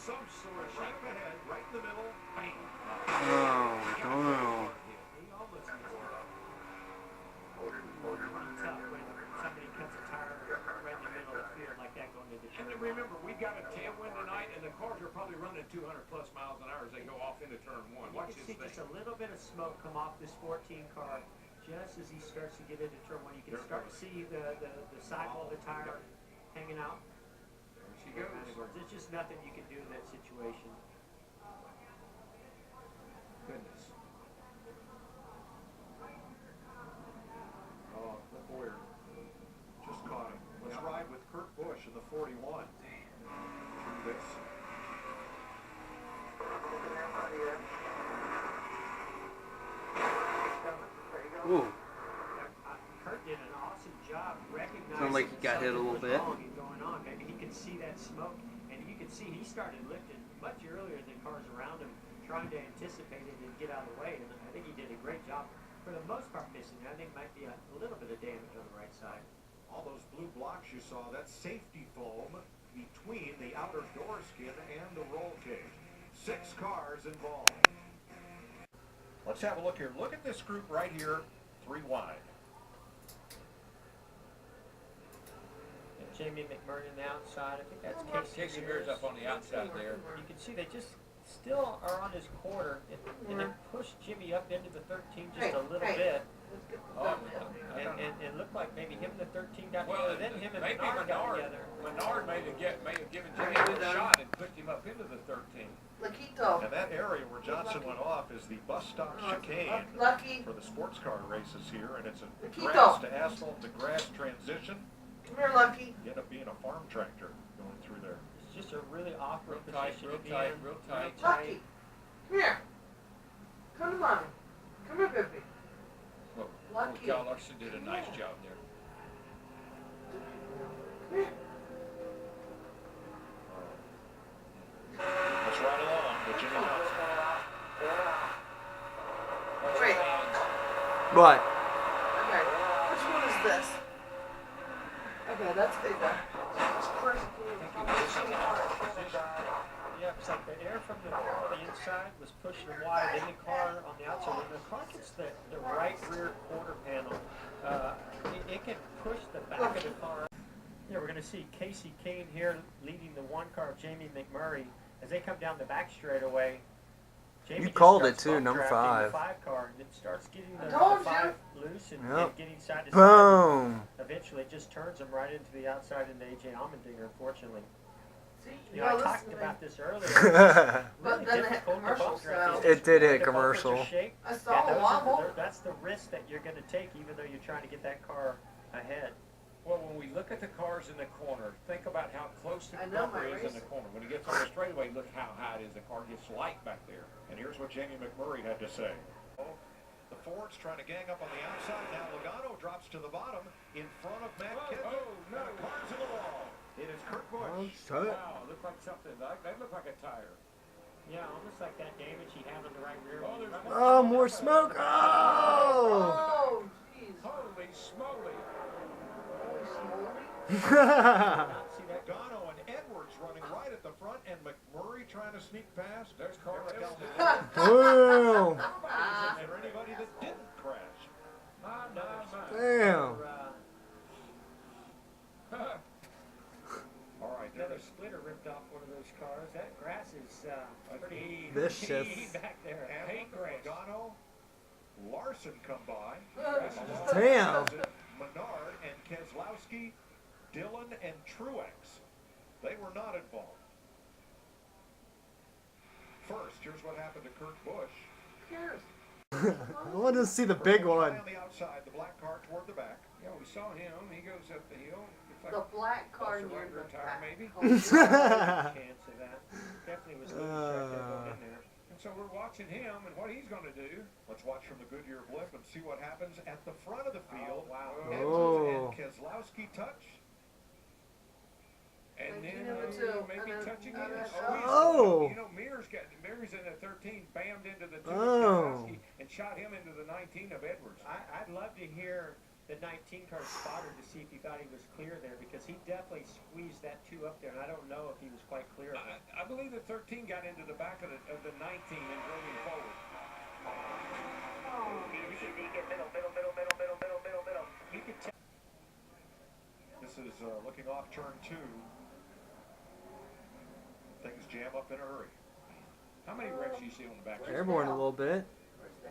some sort of shape ahead, right in the middle. Bang. Oh, no. He almost missed it. Pretty tough when somebody cuts a tire right in the middle of the field like that going into turn. And remember, we've got a tailwind tonight, and the cars are probably running 200-plus miles an hour as they go off into turn one. Watch this thing. You can see just a little bit of smoke come off this 14 car just as he starts to get into turn one. You can start to see the sidewall of the tire hanging out. There she goes. There's just nothing you can do in that situation. Goodness. Oh, the Boyer just caught him. Let's ride with Kurt Busch in the 41. Through this. Ooh. Kurt did an awesome job recognizing Sounded like he got hit a little bit. Going on. Maybe he could see that smoke, and you could see he started lifting much earlier than cars around him, trying to anticipate it and get out of the way. And I think he did a great job. For the most part, missing. I think might be a little bit of damage on the right side. All those blue blocks you saw, that's safety foam between the outer door skin and the roll cage. 6 cars involved. Let's have a look here. Look at this group right here, 3 wide. And Jamie McMurray on the outside. I think that's Casey Beer's up on the outside there. You can see they just still are on his quarter, and it pushed Jimmy up into the 13 just a little bit. Oh, And looked like maybe him and the 13 got well, together, then him and maybe Menard got together. Menard may have given Jimmy a good shot and pushed him up into the 13. Laquito. And that area where Johnson went off is the bus stop chicane Lucky. for the sports car races here, and it's a Laquito. grass to asphalt to grass transition. Come here, Lucky. You end up being a farm tractor going through there. It's just a really awkward Real tight, position real to be tight, in. real tight. Lucky. Come here. Come to mommy. Come here, baby. Well, Lucky. Cal Larson did a nice job there. Come here. Let's ride along with Jimmy Johnson. Wait. What? Okay. Which one is this? Okay, that's big one. It's first. Yeah, it's like the air from the inside was pushing him wide in the car on the outside. When the car gets the right rear quarter panel, it can push the back of the car. Yeah, we're going to see Casey Kane here leading the one car of Jamie McMurray as they come down the back straightaway. Jamie You just called it starts too, bump number drafting 5. The 5 car, and it starts getting the told 5 loose and Yep. getting side to side. Boom. Eventually, it just turns them right into the outside into AJ Allmendinger, unfortunately. See? You know, I talked about this earlier. But then they hit commercials, so. It did hit The bumpers are commercial. shaped. I Yeah, saw a lot more. that's the risk that you're going to take, even though you're trying to get that car ahead. Well, when we look at the cars in the corner, think about how close the I know, bumper my is in the corner. When he gets on the straightaway, look how high it is. The car gets light back there. And here's what Jamie McMurray had to say. The Ford's trying to gang up on the outside. Now Logano drops to the bottom in front of Matt Kenseth. no. And the car's in the wall. It is Kurt Busch. Wow, looked like something. That looked like a tire. Yeah, almost like that damage he had on the right rear. Oh, there's Oh, more smoke. Oh. Oh, jeez. Holy smoly. Holy smoly. See that? Logano and Edwards running right at the front, and McMurray trying to sneak past. There's Carlos. Whoa. Is there anybody that didn't crash? Damn. All right, Another splitter ripped off one of those cars. That grass is pretty Vicious. keen back there. Paint Hamlin, grass. Logano, Larson come by. Damn. Menard and Keselowski, Dillon and Truex. They were not involved. First, here's what happened to Kurt Busch. Who cares? I want to see the big one. On the outside, the black car toward the back. Yeah, we saw him. He goes up the hill. Looks like The black car That's a near regular the tire, back. maybe? Chance of that. Definitely was loose right there going in there. And so we're watching him and what he's going to do. Let's watch from the Goodyear blip and see what happens at the front of the field. Oh, wow. Edwards and Oh. Keselowski touch. And then Number 2. maybe And then touching another it. shot. Oh. You know, Mears in the 13, bammed into the 2 Oh. of Keselowski and shot him into the 19 of Edwards. I'd love to hear the 19 car spotter to see if he thought he was clear there, because he definitely squeezed that 2 up there, and I don't know if he was quite clear of it. I believe the 13 got into the back of the 19 and drove him forward. You could tell. This is looking off turn 2. Things jam up in a hurry. How many wrecks you see on the back? Airborne a little bit.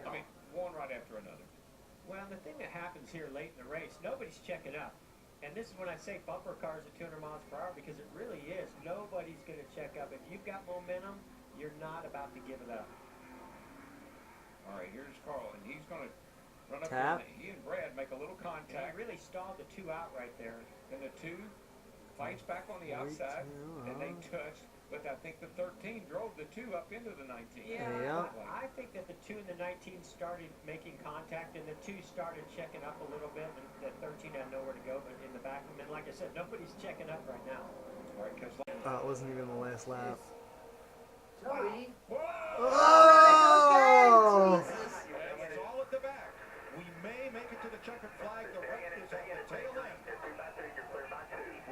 I mean, one right after another. Well, the thing that happens here late in the race, nobody's checking up. And this is when I say bumper cars at 200 miles per hour, because it really is. Nobody's going to check up. If you've got momentum, you're not about to give it up. All right, here's Carl, and he's going to run up Tap. there. He and Brad make a little And contact. he really stalled the 2 out right there. And the 2 fights back on the outside, and they touched. But I think the 13 drove the 2 up into the 19. Yeah. I think that the 2 and the 19 started making contact, and the 2 started checking up a little bit, and the 13 had nowhere to go but in the back of them. And like I said, nobody's checking up right now. All right, because It wasn't even the last lap. Joey. Oh! Jesus. and it's all at the back. We may make it to the checkered flag. The wreck is at the tail end.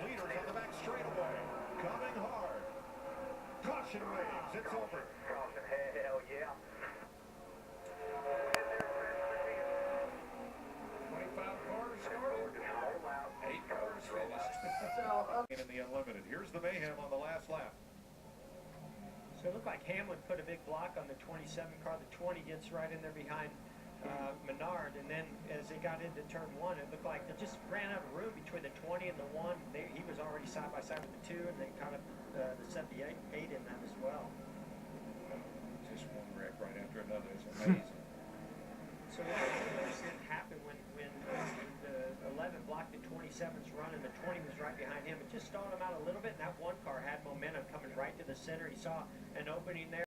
Leaders on the back straightaway. Coming hard. Caution waves. It's over. Hell yeah. 25 cars started. 8 cars finished. So, In the Unlimited. Here's the mayhem on the last lap. So it looked like Hamlin put a big block on the 27 car. The 20 gets right in there behind Menard, and then as they got into turn 1, it looked like they just ran out of room between the 20 and the 1. He was already side by side with the 2, and they caught up the 78 in that as well. Just one wreck right after another. It's amazing. So what happened when the 11 blocked the 27's run, and the 20 was right behind him. It just stalled him out a little bit, and that 1 car had momentum coming right to the center. He saw an opening there.